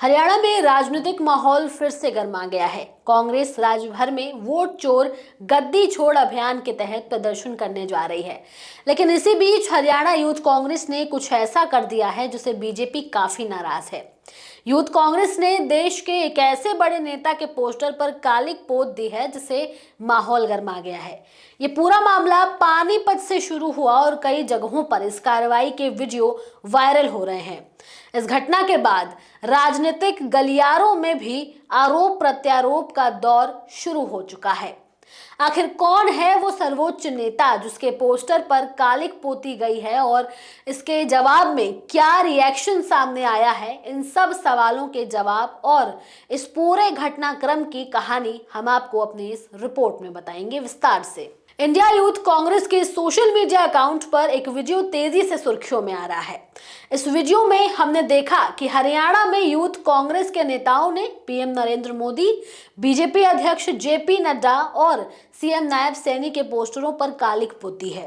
हरियाणा में राजनीतिक माहौल फिर से गर्मा गया है। कांग्रेस राज्य भर में वोट चोर गद्दी छोड़ अभियान के तहत प्रदर्शन करने जा रही है। लेकिन इसी बीच हरियाणा यूथ कांग्रेस ने कुछ ऐसा कर दिया है जिससे बीजेपी काफी नाराज है। यूथ कांग्रेस ने देश के एक ऐसे बड़े नेता के पोस्टर पर कालिक पोत दी है जिससे माहौल गर्मा गया है। ये पूरा मामला पानीपत से शुरू हुआ और कई जगहों पर इस कार्रवाई के वीडियो वायरल हो रहे हैं। इस घटना के बाद राजनीतिक गलियारों में भी आरोप प्रत्यारोप का दौर शुरू हो चुका है। आखिर कौन है वो सर्वोच्च नेता जिसके पोस्टर पर कालिक पोती गई है और इसके जवाब में क्या रिएक्शन सामने आया है? इन सब सवालों के जवाब और इस पूरे घटनाक्रम की कहानी हम आपको अपनी इस रिपोर्ट में बताएंगे विस्तार से। इंडिया यूथ कांग्रेस के सोशल मीडिया अकाउंट पर एक वीडियो तेजी से सुर्खियों में आ रहा है। इस वीडियो में हमने देखा कि हरियाणा में यूथ कांग्रेस के नेताओं ने पीएम नरेंद्र मोदी, बीजेपी अध्यक्ष जेपी नड्डा और सीएम नायब सैनी के पोस्टरों पर कालिक पोती है।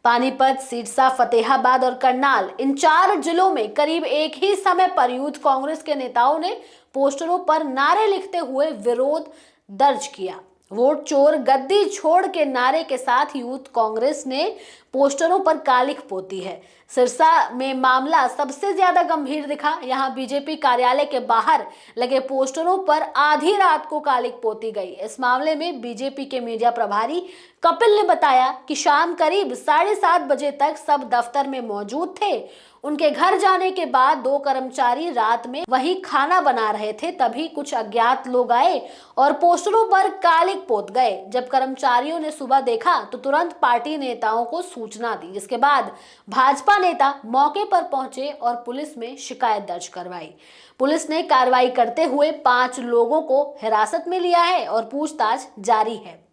पानीपत, सिरसा, फतेहाबाद और करनाल, इन 4 जिलों में करीब एक ही समय पर यूथ कांग्रेस के नेताओं ने पोस्टरों पर नारे लिखते हुए विरोध दर्ज किया। वोट चोर गद्दी छोड़ के नारे के साथ यूथ कांग्रेस ने पोस्टरों पर कालिक पोती है। सिरसा में मामला सबसे ज्यादा गंभीर दिखा। यहां बीजेपी कार्यालय के बाहर लगे पोस्टरों पर आधी रात को कालिक पोती गई। इस मामले में बीजेपी के मीडिया प्रभारी कपिल ने बताया कि शाम करीब 7:30 बजे तक सब दफ्तर में मौजूद थे। उनके घर जाने के बाद 2 कर्मचारी रात में वहीं खाना बना रहे थे, तभी कुछ अज्ञात लोग आए और पोस्टरों पर कालिक पोत गए। जब कर्मचारियों ने सुबह देखा तो तुरंत पार्टी नेताओं को सूचना दी, जिसके बाद भाजपा नेता मौके पर पहुंचे और पुलिस में शिकायत दर्ज करवाई। पुलिस ने कार्रवाई करते हुए 5 लोगों को हिरासत में लिया है और पूछताछ जारी है।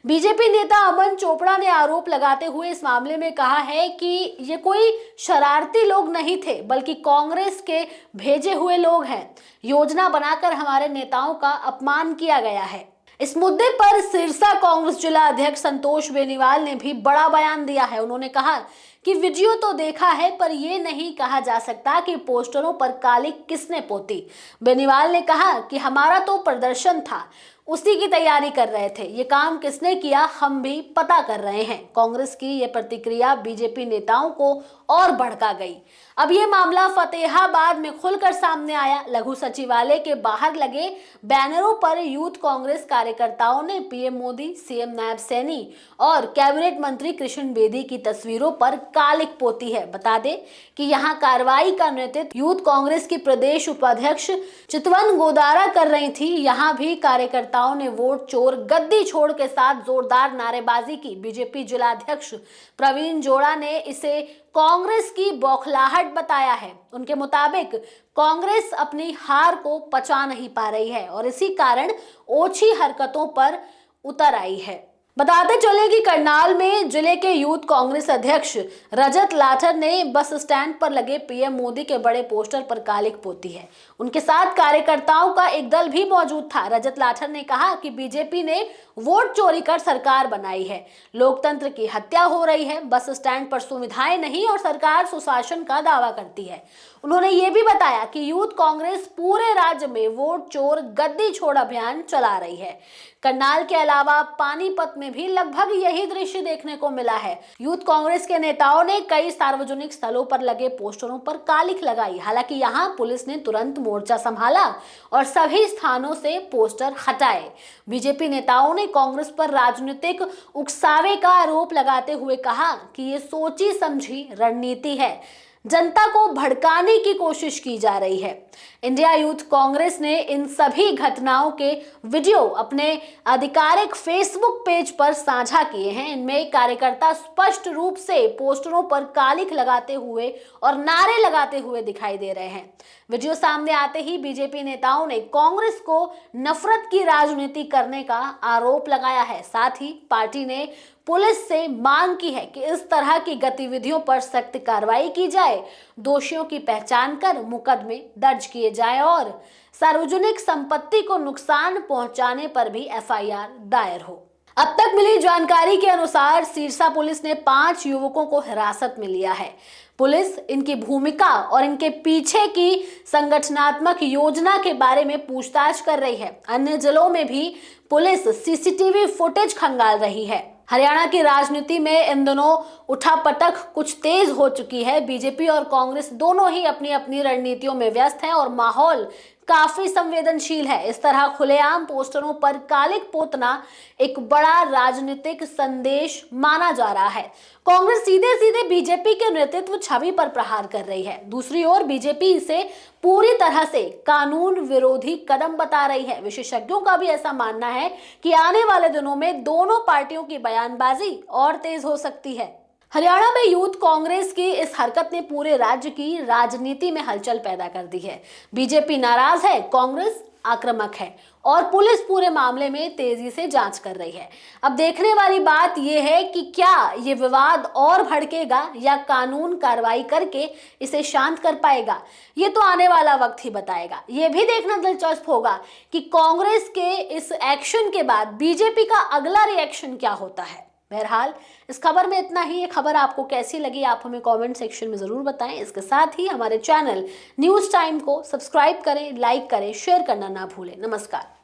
बीजेपी नेता अमन चोपड़ा ने आरोप लगाते हुए इस मामले में कहा है कि ये कोई शरारती लोग नहीं थे, बल्कि कांग्रेस के भेजे हुए लोग हैं। योजना बनाकर हमारे नेताओं का अपमान किया गया है। इस मुद्दे पर सिरसा कांग्रेस जिला अध्यक्ष संतोष बेनीवाल ने भी बड़ा बयान दिया है। उन्होंने कहा कि वीडियो तो देखा है, पर यह नहीं कहा जा सकता कि पोस्टरों पर कालिक किसने पोती। बेनीवाल ने कहा कि हमारा तो प्रदर्शन था, उसी की तैयारी कर रहे थे। ये काम किसने किया हम भी पता कर रहे हैं। कांग्रेस की ये प्रतिक्रिया बीजेपी नेताओं को और भड़का गई। अब ये मामला फतेहाबाद में खुलकर सामने आया। लघु सचिवालय के बाहर लगे बैनरों पर यूथ कांग्रेस कार्यकर्ताओं ने पीएम मोदी, सीएम नायब सैनी और कैबिनेट मंत्री कृष्ण बेदी की तस्वीरों पर कालिक पोती है। बता दें कि यहाँ कार्रवाई का नेतृत्व यूथ कांग्रेस की प्रदेश उपाध्यक्ष चितवन गोदारा कर रही थी। यहाँ भी कार्यकर्ताओं ने वोट चोर गद्दी छोड़ के साथ जोरदार नारेबाजी की। बीजेपी जिला अध्यक्ष प्रवीण जोड़ा ने इसे कांग्रेस की बौखलाहट बताया है। उनके मुताबिक कांग्रेस अपनी हार को पचा नहीं पा रही है और इसी कारण ओछी हरकतों पर उतर आई है। बताते चले कि करनाल में जिले के यूथ कांग्रेस अध्यक्ष रजत लाठर ने बस स्टैंड पर लगे पीएम मोदी के बड़े पोस्टर पर कालिक पोती है। उनके साथ कार्यकर्ताओं का एक दल भी मौजूद था। रजत लाठर ने कहा कि बीजेपी ने वोट चोरी कर सरकार बनाई है, लोकतंत्र की हत्या हो रही है, बस स्टैंड पर सुविधाएं नहीं और सरकार सुशासन का दावा करती है। उन्होंने ये भी बताया कि यूथ कांग्रेस पूरे राज्य में वोट चोर गद्दी छोड़ अभियान चला रही है। करनाल के अलावा पानीपत में भी लगभग यही दृश्य देखने को मिला है। यूथ कांग्रेस के नेताओं ने कई सार्वजनिक स्थलों पर लगे पोस्टरों पर कालिक लगाई। हालांकि यहां पुलिस ने तुरंत मोर्चा संभाला और सभी स्थानों से पोस्टर हटाए। बीजेपी नेताओं ने कांग्रेस पर राजनीतिक उकसावे का आरोप लगाते हुए कहा कि ये सोची समझी रणनीति है, जनता को भड़काने की कोशिश की जा रही है। इंडिया यूथ कांग्रेस ने इन सभी घटनाओं के वीडियो अपने आधिकारिक फेसबुक पेज पर साझा किए हैं। इनमें कार्यकर्ता स्पष्ट रूप से पोस्टरों पर कालिक लगाते हुए और नारे लगाते हुए दिखाई दे रहे हैं। वीडियो सामने आते ही बीजेपी नेताओं ने कांग्रेस को नफरत की राजनीति करने का आरोप लगाया है। साथ ही पार्टी ने पुलिस से मांग की है कि इस तरह की गतिविधियों पर सख्त कार्रवाई की जाए, दोषियों की पहचान कर मुकदमे दर्ज किए जाए और सार्वजनिक संपत्ति को नुकसान पहुंचाने पर भी एफआईआर दायर हो। अब तक मिली जानकारी के अनुसार सिरसा पुलिस ने 5 युवकों को हिरासत में लिया है। पुलिस इनकी भूमिका और इनके पीछे की संगठनात्मक योजना के बारे में पूछताछ कर रही है। अन्य जिलों में भी पुलिस सीसीटीवी फुटेज खंगाल रही है। हरियाणा की राजनीति में इन दिनों उठापटक कुछ तेज हो चुकी है। बीजेपी और कांग्रेस दोनों ही अपनी अपनी रणनीतियों में व्यस्त हैं और माहौल काफी संवेदनशील है। इस तरह खुलेआम पोस्टरों पर कालिक पोतना एक बड़ा राजनीतिक संदेश माना जा रहा है। कांग्रेस सीधे सीधे बीजेपी के नेतृत्व छवि पर प्रहार कर रही है। दूसरी ओर बीजेपी इसे पूरी तरह से कानून विरोधी कदम बता रही है। विशेषज्ञों का भी ऐसा मानना है कि आने वाले दिनों में दोनों पार्टियों की बयानबाजी और तेज हो सकती है। हरियाणा में यूथ कांग्रेस की इस हरकत ने पूरे राज्य की राजनीति में हलचल पैदा कर दी है। बीजेपी नाराज है, कांग्रेस आक्रामक है और पुलिस पूरे मामले में तेजी से जांच कर रही है। अब देखने वाली बात यह है कि क्या ये विवाद और भड़केगा या कानून कार्रवाई करके इसे शांत कर पाएगा। ये तो आने वाला वक्त ही बताएगा। ये भी देखना दिलचस्प होगा कि कांग्रेस के इस एक्शन के बाद बीजेपी का अगला रिएक्शन क्या होता है। बहरहाल इस खबर में इतना ही। ये खबर आपको कैसी लगी आप हमें कमेंट सेक्शन में जरूर बताएं। इसके साथ ही हमारे चैनल न्यूज़ टाइम को सब्सक्राइब करें, लाइक करें, शेयर करना ना भूलें। नमस्कार।